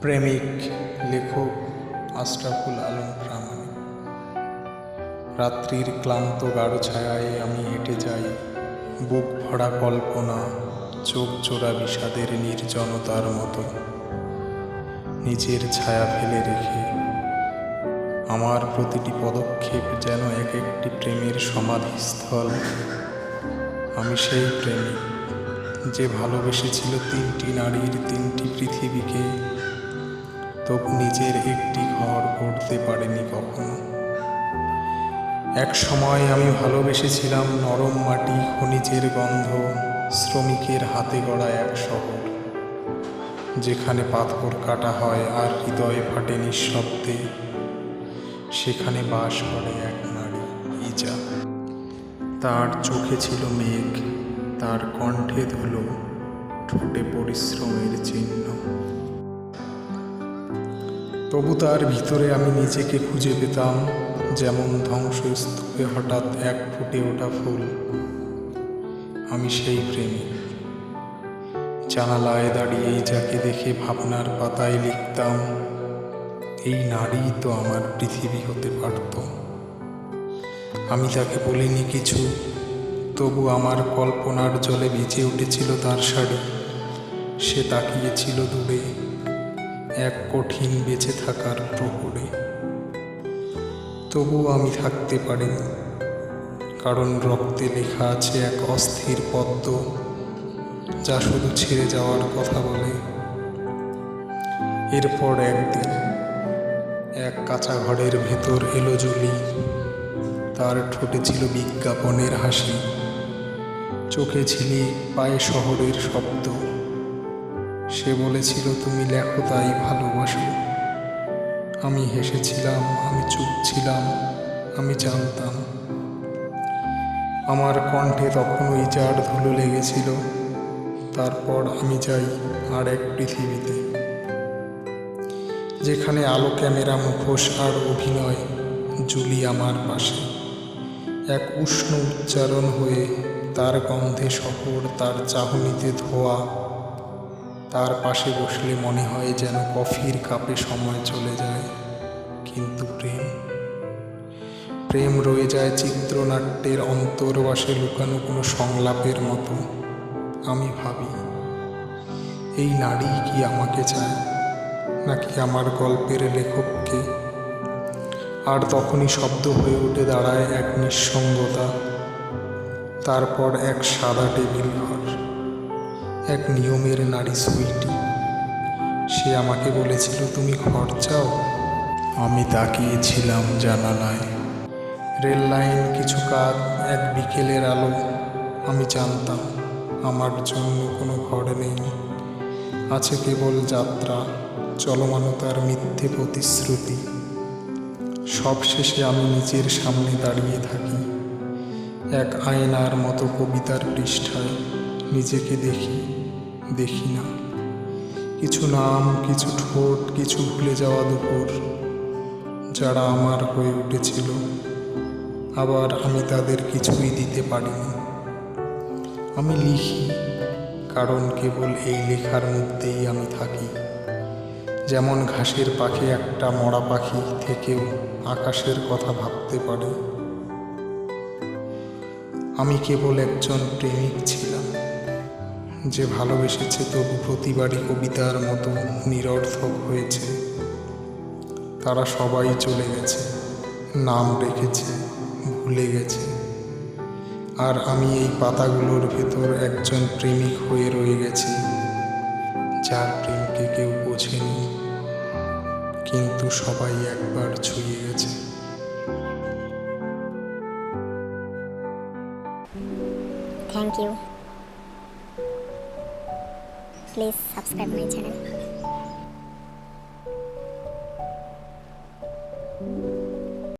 প্রেমিক লেখক আশরাফুল আলম প্রামাণিক। রাত্রির ক্লান্ত গাঢ় ছায়ায় আমি হেঁটে যাই, বুক ভরা কল্পনা, চোখ জোড়া বিষাদের নির্জনতার মতো। নিজের ছায়া ফেলে রেখে আমার প্রতিটি পদক্ষেপ যেন এক একটি প্রেমের সমাধিস্থল। আমি সেই প্রেমিক যে ভালোবেসেছিল তিনটি নারীর তিনটি পৃথিবীকে, তবু নিজের একটি ঘর গড়তে পারেনি কখনো। এক সময় আমি ভালোবেসেছিলাম নরম মাটি, খনিজের গন্ধ, শ্রমিকের হাতে গড়া এক শহর, যেখানে পাথর কাটা হয় আর হৃদয়ে ফাটে নিঃশব্দে। সেখানে বাস করে এক নারী, ইজা। তার চোখে ছিল মেঘ, তার কণ্ঠে ধুলো, ঠোঁটে পরিশ্রমের চিহ্ন। তবু তার ভিতরে আমি নিজেকে খুঁজে পেতাম, যেমন ধ্বংসস্তূপে হঠাৎ এক ফুটে ওঠা ফুল। আমি সেই প্রেমিক। জানালায় দাঁড়িয়ে যাকে দেখে ভাবনার পাতায় লিখতাম, এই নারী তো আমার পৃথিবী হতে পারত। আমি তাকে বলিনি কিছু, তবু আমার কল্পনার জলে ভিজে উঠেছিল তার শাড়ি। সে তাকিয়েছিল দূরে, এক কঠিন বেঁচে থাকার প্রহরে। তবু আমি থাকতে পারিনি, কারণ রক্তে লেখা আছে এক অস্থির পদ্ম, যা শুধু ছেড়ে যাওয়ার কথা বলে। এরপর একদিন এক কাঁচা ঘরের ভেতর এলো জুলি। তার ঠোঁটে ছিল বিজ্ঞাপনের হাসি, চোখে ঝিলিক, পায়ে শহরের শব্দ। সে বলেছিল, তুমি লেখো তাই ভালোবাসো। আমি হেসেছিলাম, আমি চুপ ছিলাম, আমি জানতাম। আমার কণ্ঠে তখন ইজার ধুলো লেগেছিল। তারপর আমি যাই আর এক পৃথিবীতে, যেখানে আলো, ক্যামেরা, মুখোশ আর অভিনয়। জুলি আমার পাশে, এক উষ্ণ উচ্চারণ হয়ে, তার গন্ধে শহর, তার চাহনিতে ধোয়া। তার পাশে বসলে মনে হয় যেন কফির কাপে সময় চলে যায়। কিন্তু প্রেম রয়ে যায় চিত্রনাট্যের অন্তর্বাসে লুকানো কোনো সংলাপের মতো। আমি ভাবি, এই নারী কি আমাকে চায়, নাকি আমার গল্পের লেখককে? আর তখনই শব্দ হয়ে উঠে দাঁড়ায় এক নিঃসঙ্গতা। তারপর এক সাদা টেবিল ঘর, এক নিয়মের নারী সুইটি। সে আমাকে বলেছিল, তুমি ঘর চাও? আমি তাকিয়েছিলাম জানালায়, রেল লাইন, কিছু কাক, এক বিকেলের আলো। আমি জানতাম আমার জন্য কোনো ঘর নেই, আছে কেবল যাত্রা, চলমানতার মিথ্যে প্রতিশ্রুতি। সব শেষে আমি নিজের সামনে দাঁড়িয়ে থাকি, এক আয়নার মতো কবিতার পৃষ্ঠায়। নিজেকে দেখি না। কিছু নাম, কিছু ঠোঁট, কিছু ভুলে যাওয়া দুপুর, যারা আমার হয়ে উঠেছিল। আবার আমি তাদের কিছুই দিতে পারিনি। আমি লিখি, কারণ কেবল এই লেখার মধ্যেই আমি থাকি। যেমন ঘাসের পাখি একটা মরা পাখি থেকেও আকাশের কথা ভাবতে পারে। আমি কেবল একজন প্রেমিক ছিলাম, যে ভালোবেসেছে তবু প্রতিবারই কবিতার মতো নিরর্থক হয়েছে। তারা সবাই চলে গেছে, নাম রেখেছে, ভুলে গেছে। আর আমি এই পাতাগুলোর ভেতর একজন প্রেমিক হয়ে রয়ে গেছি, যার প্রেমকে কেউ বোঝেনি, কিন্তু সবাই একবার ছুঁয়ে গেছে। Thank you. Please subscribe my channel.